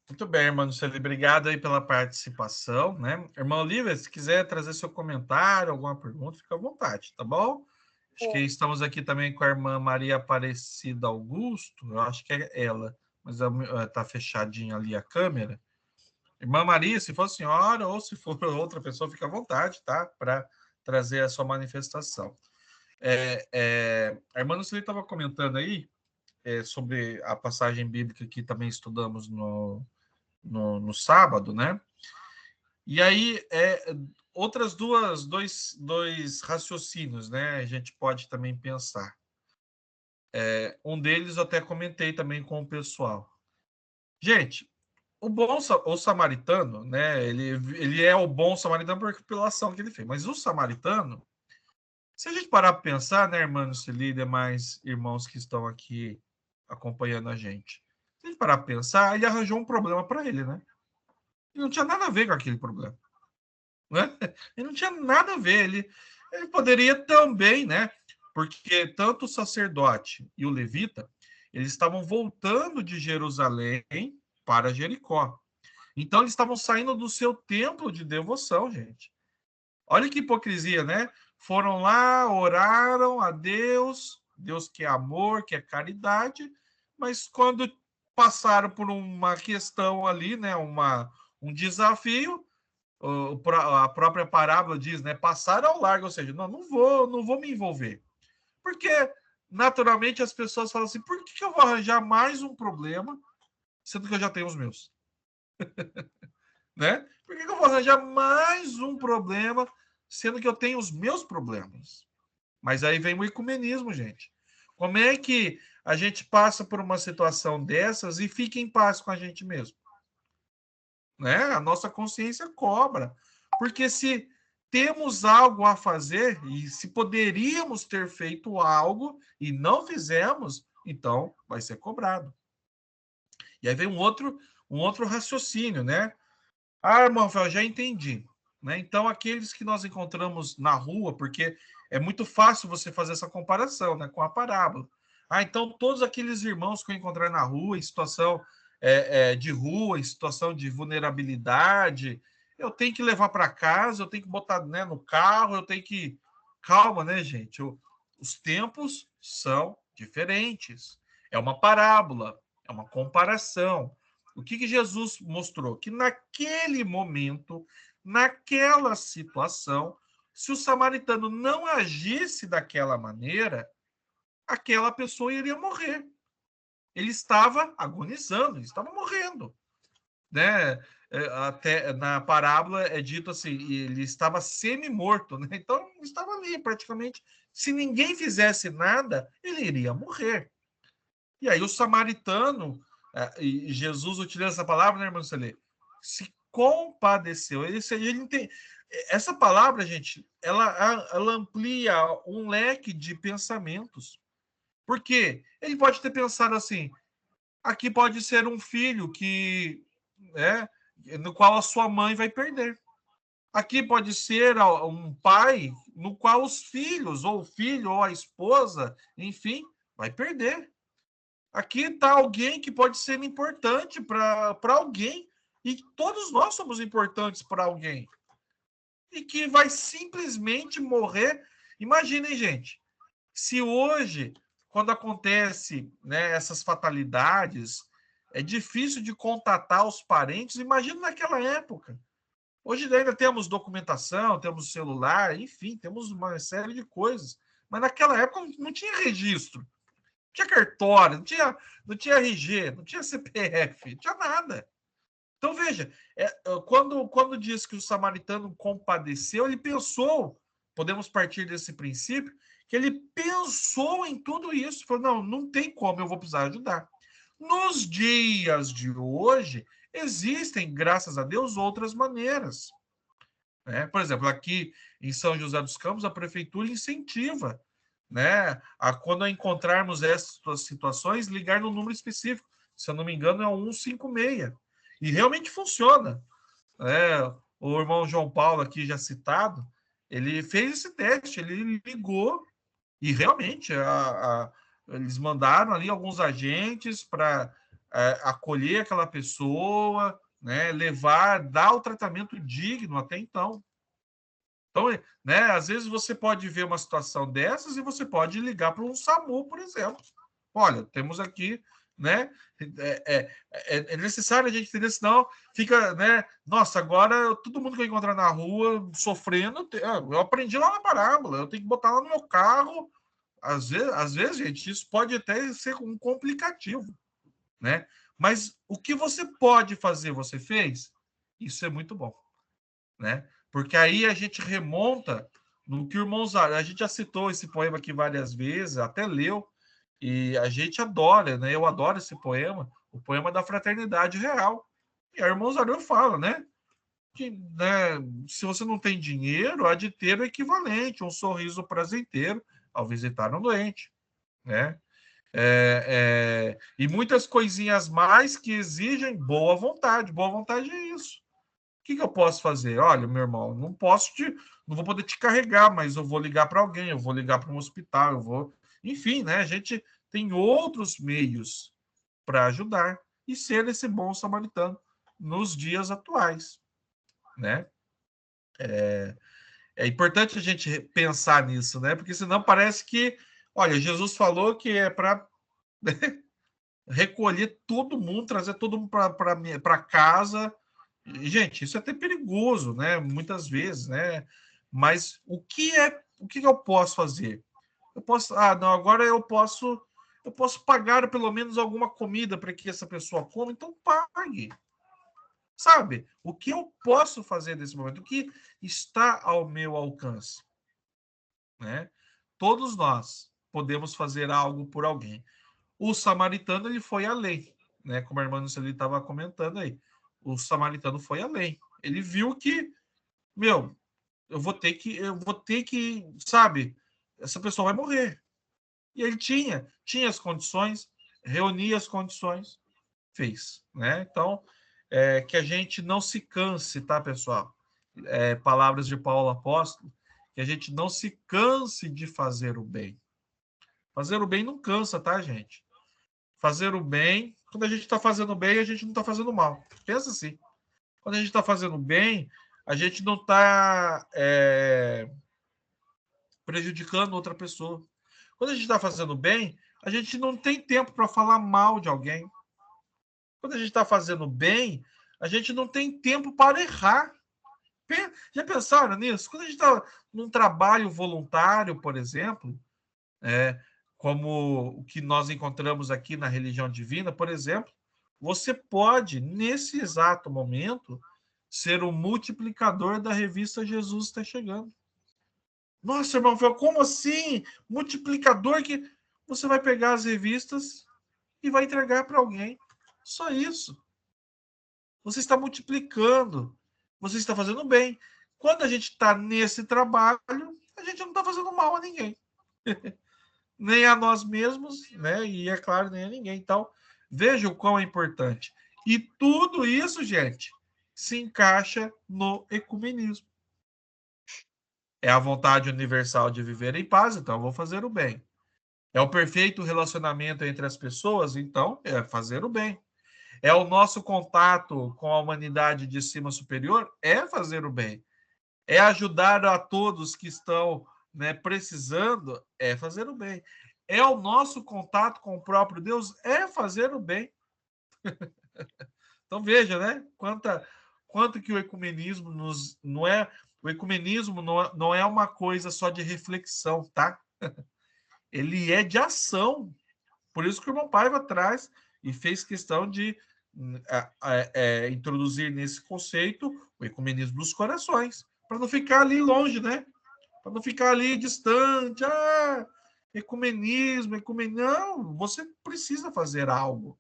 Muito bem, irmã Luceli, obrigado aí pela participação, né? Irmã Olivia, se quiser trazer seu comentário, alguma pergunta, fica à vontade, tá bom? Acho que estamos aqui também com a irmã Maria Aparecida Augusto, eu acho que é ela, mas tá fechadinha ali a câmera. Irmã Maria, se for a senhora ou se for outra pessoa, fica à vontade, tá? Para trazer a sua manifestação. A irmã Luceli estava comentando aí sobre a passagem bíblica que também estudamos no sábado, né? E aí, outras dois raciocínios, né? A gente pode também pensar. Um deles eu até comentei também com o pessoal. Gente, o samaritano, né? Ele é o bom samaritano pela ação que ele fez. Mas o samaritano, se a gente parar para pensar, né, irmã Luceli e demais irmãos que estão aqui acompanhando a gente, se a gente parar para pensar, ele arranjou um problema para ele, né? Ele não tinha nada a ver com aquele problema, né? Ele não tinha nada a ver. Ele poderia também, né? Porque tanto o sacerdote e o levita, eles estavam voltando de Jerusalém para Jericó. Então, eles estavam saindo do seu templo de devoção, gente. Olha que hipocrisia, né? Foram lá, oraram a Deus, Deus que é amor, que é caridade, mas quando passaram por uma questão ali, né, um desafio, a própria parábola diz, né, passaram ao largo, ou seja, não vou me envolver. Porque, naturalmente, as pessoas falam assim, por que eu vou arranjar mais um problema, sendo que eu já tenho os meus? Né? Por que eu vou arranjar mais um problema, sendo que eu tenho os meus problemas? Mas aí vem o ecumenismo, gente. Como é que a gente passa por uma situação dessas e fica em paz com a gente mesmo? Né? A nossa consciência cobra. Porque se temos algo a fazer e se poderíamos ter feito algo e não fizemos, então vai ser cobrado. E aí vem um outro raciocínio, né? Irmão Rafael, já entendi. Né? Então, aqueles que nós encontramos na rua, porque é muito fácil você fazer essa comparação, né, com a parábola. Então, todos aqueles irmãos que eu encontrar na rua, em situação de rua, em situação de vulnerabilidade, eu tenho que levar para casa, eu tenho que botar, né, no carro, eu tenho que... Calma, né, gente? Os tempos são diferentes. É uma parábola, é uma comparação. O que Jesus mostrou? Que naquele momento, naquela situação, se o samaritano não agisse daquela maneira, aquela pessoa iria morrer. Ele estava agonizando, ele estava morrendo. Né? Até na parábola é dito assim, ele estava semi-morto, né? Então ele estava ali praticamente. Se ninguém fizesse nada, ele iria morrer. E aí o samaritano, e Jesus utiliza essa palavra, né, irmão Celê? Se compadeceu. Essa palavra, gente, ela amplia um leque de pensamentos. Por quê? Ele pode ter pensado assim, aqui pode ser um filho que, né, no qual a sua mãe vai perder. Aqui pode ser um pai no qual os filhos, ou o filho, ou a esposa, enfim, vai perder. Aqui está alguém que pode ser importante para alguém, e todos nós somos importantes para alguém, e que vai simplesmente morrer. Imaginem, gente, se hoje, quando acontece, né, essas fatalidades, é difícil de contatar os parentes, imagina naquela época. Hoje ainda temos documentação, temos celular, enfim, temos uma série de coisas, mas naquela época não tinha registro. Não tinha cartório, não tinha RG, não tinha CPF, não tinha nada. Então, veja, quando diz que o samaritano compadeceu, ele pensou, podemos partir desse princípio que ele pensou em tudo isso. Falou, não tem como, eu vou precisar ajudar. Nos dias de hoje, existem, graças a Deus, outras maneiras. Né? Por exemplo, aqui em São José dos Campos, a prefeitura incentiva, né, quando encontrarmos essas situações, ligar no número específico. Se eu não me engano, é o 156. E realmente funciona. O irmão João Paulo, aqui já citado, ele fez esse teste, ele ligou e realmente eles mandaram ali alguns agentes para acolher aquela pessoa, né, levar, dar o tratamento digno até então. Então, né, às vezes você pode ver uma situação dessas e você pode ligar para um SAMU, por exemplo. Olha, temos aqui, né? É necessário a gente entender, senão fica, né? Nossa, agora todo mundo que eu encontrar na rua sofrendo, eu aprendi lá na parábola, eu tenho que botar lá no meu carro. Às vezes, gente, isso pode até ser um complicativo, né? Mas o que você pode fazer, você fez, isso é muito bom, né? Porque aí a gente remonta no que o irmão Zario, a gente já citou esse poema aqui várias vezes, até leu, e a gente adora, né? Eu adoro esse poema, o poema da fraternidade real. E a irmã Zario fala, né? Que, né, se você não tem dinheiro, há de ter o equivalente, um sorriso prazenteiro ao visitar um doente, né? E muitas coisinhas mais que exigem boa vontade. Boa vontade é isso. O que eu posso fazer? Olha, meu irmão, não vou poder te carregar, mas eu vou ligar para alguém, eu vou ligar para um hospital, eu vou, enfim, né? A gente tem outros meios para ajudar e ser esse bom samaritano nos dias atuais, né? É importante a gente pensar nisso, né? Porque senão parece que, olha, Jesus falou que é para recolher todo mundo, trazer todo mundo para casa. Gente, isso é até perigoso, né? Muitas vezes, né? Mas o que eu posso fazer? Eu posso, não, agora eu posso pagar pelo menos alguma comida para que essa pessoa coma, então pague. Sabe? O que eu posso fazer nesse momento? O que está ao meu alcance? Né? Todos nós podemos fazer algo por alguém. O samaritano, ele foi além, né? Como a irmã Luceli estava comentando aí. O samaritano foi além. Ele viu que, meu, eu vou ter que, sabe, essa pessoa vai morrer. E ele tinha as condições, reunia as condições, fez, né? Então, que a gente não se canse, tá, pessoal? Palavras de Paulo Apóstolo, que a gente não se canse de fazer o bem. Fazer o bem não cansa, tá, gente? Fazer o bem, quando a gente está fazendo bem, a gente não está fazendo mal. Pensa assim. Quando a gente está fazendo bem, a gente não está prejudicando outra pessoa. Quando a gente está fazendo bem, a gente não tem tempo para falar mal de alguém. Quando a gente está fazendo bem, a gente não tem tempo para errar. Já pensaram nisso? Quando a gente está num trabalho voluntário, por exemplo, como o que nós encontramos aqui na religião divina, por exemplo, você pode, nesse exato momento, ser o multiplicador da revista Jesus Está Chegando. Nossa, irmão, como assim? Multiplicador que você vai pegar as revistas e vai entregar para alguém. Só isso. Você está multiplicando. Você está fazendo bem. Quando a gente está nesse trabalho, a gente não está fazendo mal a ninguém. Nem a nós mesmos, né? E, é claro, nem a ninguém. Então, veja o quão é importante. E tudo isso, gente, se encaixa no ecumenismo. É a vontade universal de viver em paz, então eu vou fazer o bem. É o perfeito relacionamento entre as pessoas, então é fazer o bem. É o nosso contato com a humanidade de cima superior, é fazer o bem. É ajudar a todos que estão, né, precisando, é fazer o bem. É o nosso contato com o próprio Deus, é fazer o bem. Então veja, né? Quanto que o ecumenismo não é. O ecumenismo não é uma coisa só de reflexão, tá? Ele é de ação. Por isso que o irmão Paiva traz e fez questão de introduzir nesse conceito o ecumenismo dos corações, para não ficar ali longe, né? Para não ficar ali distante, ecumenismo. Não, você precisa fazer algo,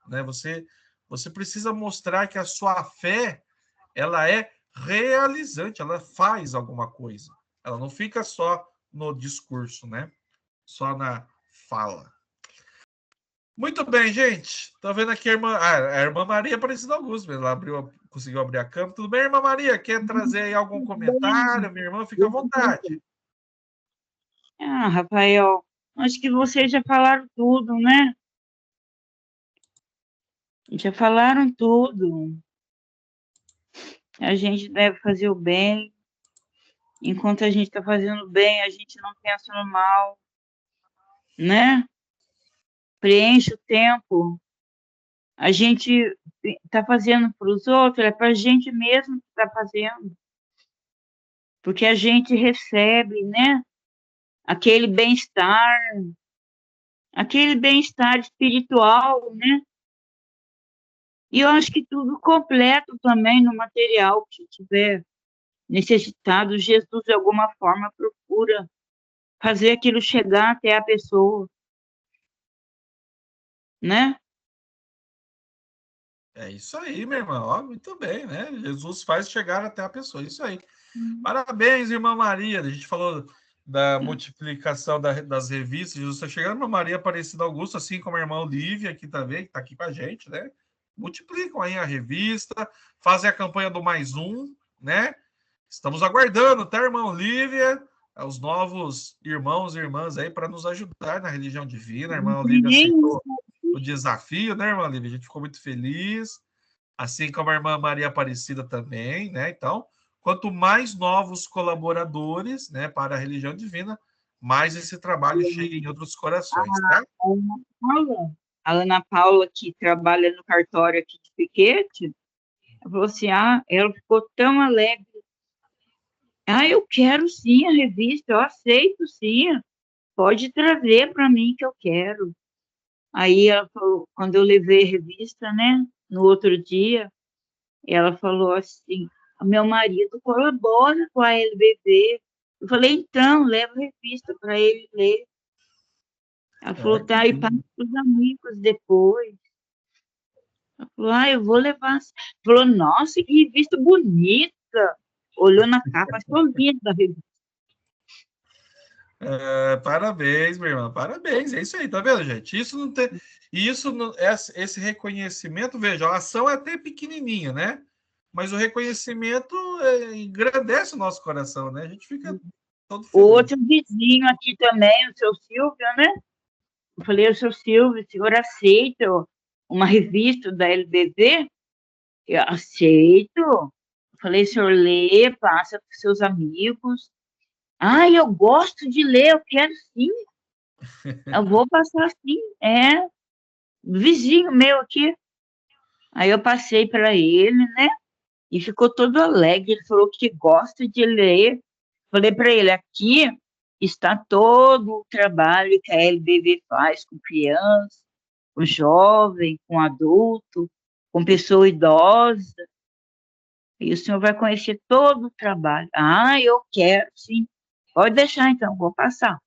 né? Você precisa mostrar que a sua fé, ela é realizante, ela faz alguma coisa. Ela não fica só no discurso, né? Só na fala. Muito bem, gente. Tô vendo aqui a irmã Maria Aparecida Augusto. Ela conseguiu abrir a câmera. Tudo bem, irmã Maria? Quer trazer aí algum comentário? Minha irmã, fica à vontade. Rafael, acho que vocês já falaram tudo, né? Já falaram tudo. A gente deve fazer o bem. Enquanto a gente está fazendo bem, a gente não pensa no mal, né? Preenche o tempo. A gente está fazendo para os outros, é para a gente mesmo que está fazendo. Porque a gente recebe, né? Aquele bem-estar espiritual, né? E eu acho que tudo completo também no material que tiver necessitado, Jesus de alguma forma procura fazer aquilo chegar até a pessoa, né? É isso aí, meu irmão. Ó, muito bem, né? Jesus faz chegar até a pessoa. Isso aí. Parabéns, irmã Maria. A gente falou da multiplicação das revistas. Jesus está chegando. Irmã Maria Aparecida Augusto, assim como a irmã Olivia aqui também, que está aqui com a gente, né? Multiplicam aí a revista, fazem a campanha do Mais Um, né? Estamos aguardando, tá, irmã Olivia? Os novos irmãos e irmãs aí para nos ajudar na religião divina. A irmã Olivia aceitou o desafio, né, irmã Olivia? A gente ficou muito feliz, assim como a irmã Maria Aparecida também, né? Então, quanto mais novos colaboradores, né, para a religião divina, mais esse trabalho chega em outros corações, tá? A Ana Paula, que trabalha no cartório aqui de Piquete, falou assim, ela ficou tão alegre. Eu quero sim a revista, eu aceito sim, pode trazer para mim que eu quero. Aí ela falou, quando eu levei a revista, né, no outro dia, ela falou assim, meu marido colabora com a LBV. Eu falei, então, leva a revista para ele ler. Ela falou, tá, e passa para os amigos depois. Ela falou, eu vou levar. Falou, nossa, que revista bonita. Olhou na capa, achou linda a revista. Parabéns, minha irmã, parabéns. É isso aí, tá vendo, gente? Isso não tem. Esse reconhecimento, veja, a ação é até pequenininha, né? Mas o reconhecimento engrandece o nosso coração, né? A gente fica todo feliz. Outro vizinho aqui também, o seu Silvio, né? Eu falei, o seu Silvio, o senhor aceita uma revista da LBV? Eu aceito. Eu falei, o senhor lê, passa para os seus amigos. Eu gosto de ler, eu quero sim. Eu vou passar sim. Vizinho meu aqui. Aí eu passei para ele, né? E ficou todo alegre. Ele falou que gosta de ler. Falei para ele, aqui está todo o trabalho que a LBV faz com criança, com jovem, com adulto, com pessoa idosa. E o senhor vai conhecer todo o trabalho. Eu quero, sim. Pode deixar, então, vou passar.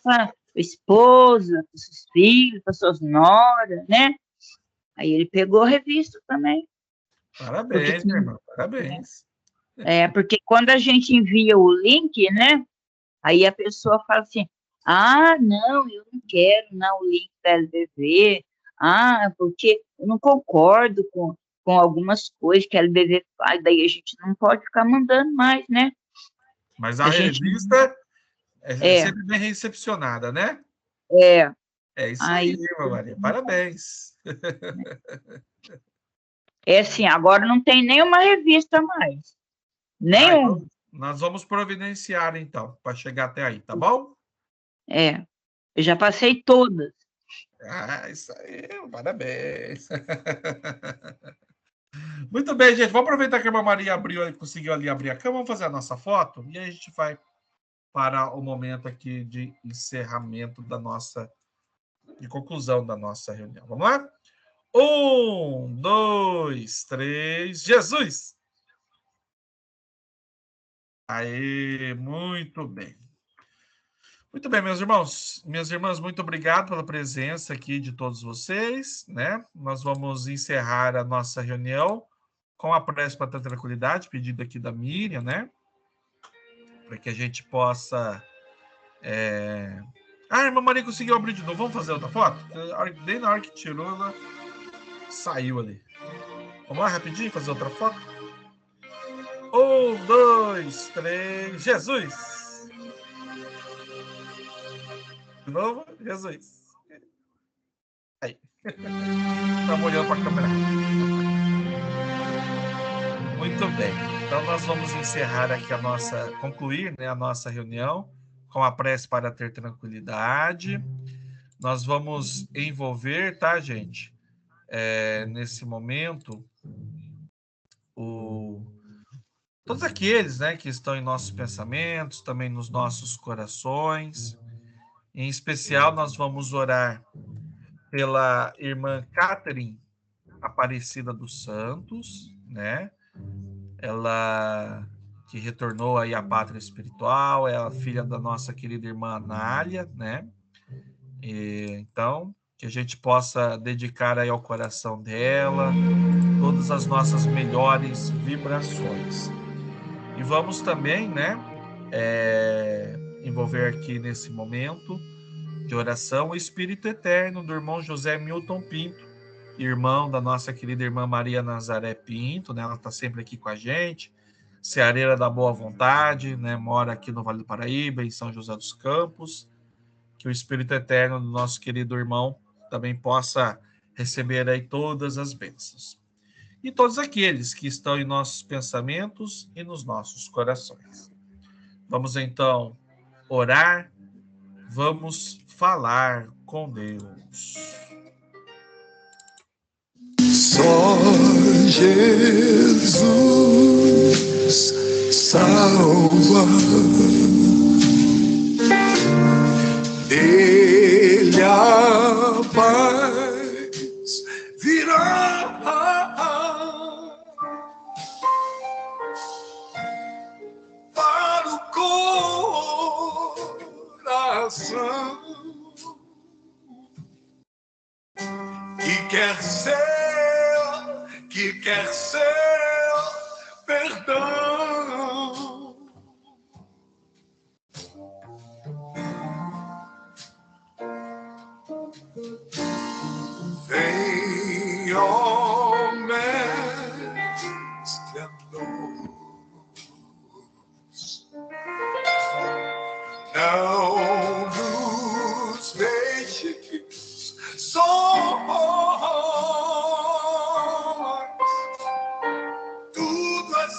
Para a esposa, para os seus filhos, para suas noras, né? Aí ele pegou a revista também. Parabéns, minha irmã, parabéns. Porque quando a gente envia o link, né? Aí a pessoa fala assim, não, eu não quero o link da LBV. Porque eu não concordo com algumas coisas que a LBV faz, daí a gente não pode ficar mandando mais, né? Mas a revista é sempre bem recepcionada, né? É isso aí, irmã Maria. Parabéns. Assim, agora não tem nenhuma revista mais. Nenhum. Então nós vamos providenciar, então, para chegar até aí, tá bom? Eu já passei todas. Isso aí, parabéns. Muito bem, gente. Vamos aproveitar que a irmã Maria conseguiu ali abrir a câmera. Vamos fazer a nossa foto e aí a gente vai para o momento aqui de encerramento de conclusão da nossa reunião. Vamos lá? 1, 2, 3, Jesus! Aí, muito bem. Muito bem, meus irmãos, minhas irmãs, muito obrigado pela presença aqui de todos vocês, né? Nós vamos encerrar a nossa reunião com a prece para a tranquilidade, pedido aqui da Miriam, né? Para que a gente possa... Ah, a irmã Maria conseguiu abrir de novo. Vamos fazer outra foto? Bem na hora que tirou, ela saiu ali. Vamos lá, rapidinho, fazer outra foto? 1, 2, 3, Jesus! De novo, Jesus. Aí. Estamos olhando para a câmera. Muito bem. Então, nós vamos encerrar aqui concluir, né, a nossa reunião com a prece para ter tranquilidade. Nós vamos envolver, tá, gente? Nesse momento, todos aqueles, né, que estão em nossos pensamentos, também nos nossos corações. Em especial, nós vamos orar pela irmã Catherine Aparecida dos Santos, né? Ela que retornou aí à pátria espiritual, é a filha da nossa querida irmã Anália, né? Então, que a gente possa dedicar aí ao coração dela todas as nossas melhores vibrações. E vamos também, né, envolver aqui nesse momento de oração o Espírito Eterno do irmão José Milton Pinto, irmão da nossa querida irmã Maria Nazaré Pinto, né? Ela está sempre aqui com a gente, ceareira da boa vontade, né? Mora aqui no Vale do Paraíba, em São José dos Campos. Que o Espírito Eterno do nosso querido irmão também possa receber aí todas as bênçãos. E todos aqueles que estão em nossos pensamentos e nos nossos corações. Vamos então orar, vamos falar com Deus. Só Jesus salva. Ele a paz virá para o coração que quer ser perdão. Vem, ó Mestre a luz, não nos deixes sós, tudo é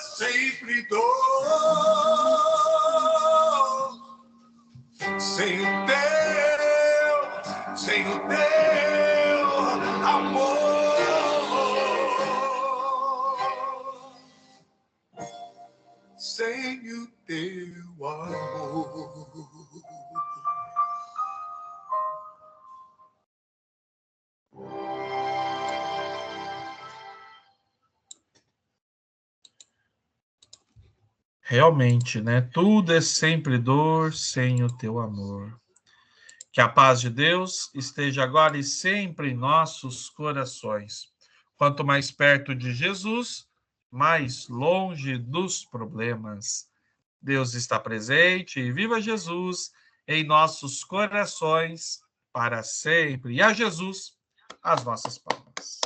sempre dor, sem o teu amor, sem o teu amor. Realmente, né? Tudo é sempre dor sem o teu amor. Que a paz de Deus esteja agora e sempre em nossos corações. Quanto mais perto de Jesus, mais longe dos problemas. Deus está presente e viva Jesus em nossos corações para sempre. E a Jesus, as nossas palmas.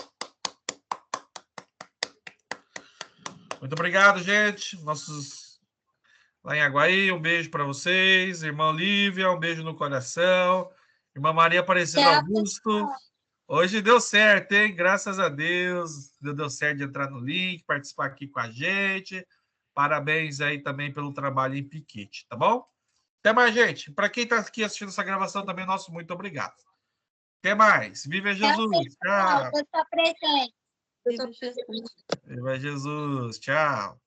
Muito obrigado, gente. Lá em Aguaí, um beijo para vocês. Irmã Olívia, um beijo no coração. Irmã Maria Aparecida Augusto. Hoje deu certo, hein? Graças a Deus. Deu certo de entrar no link, participar aqui com a gente. Parabéns aí também pelo trabalho em Piquete, tá bom? Até mais, gente. Para quem está aqui assistindo essa gravação também, nosso muito obrigado. Até mais. Viva Jesus. Tchau. Eu estou presente. Viva Jesus. Viva Jesus. Tchau.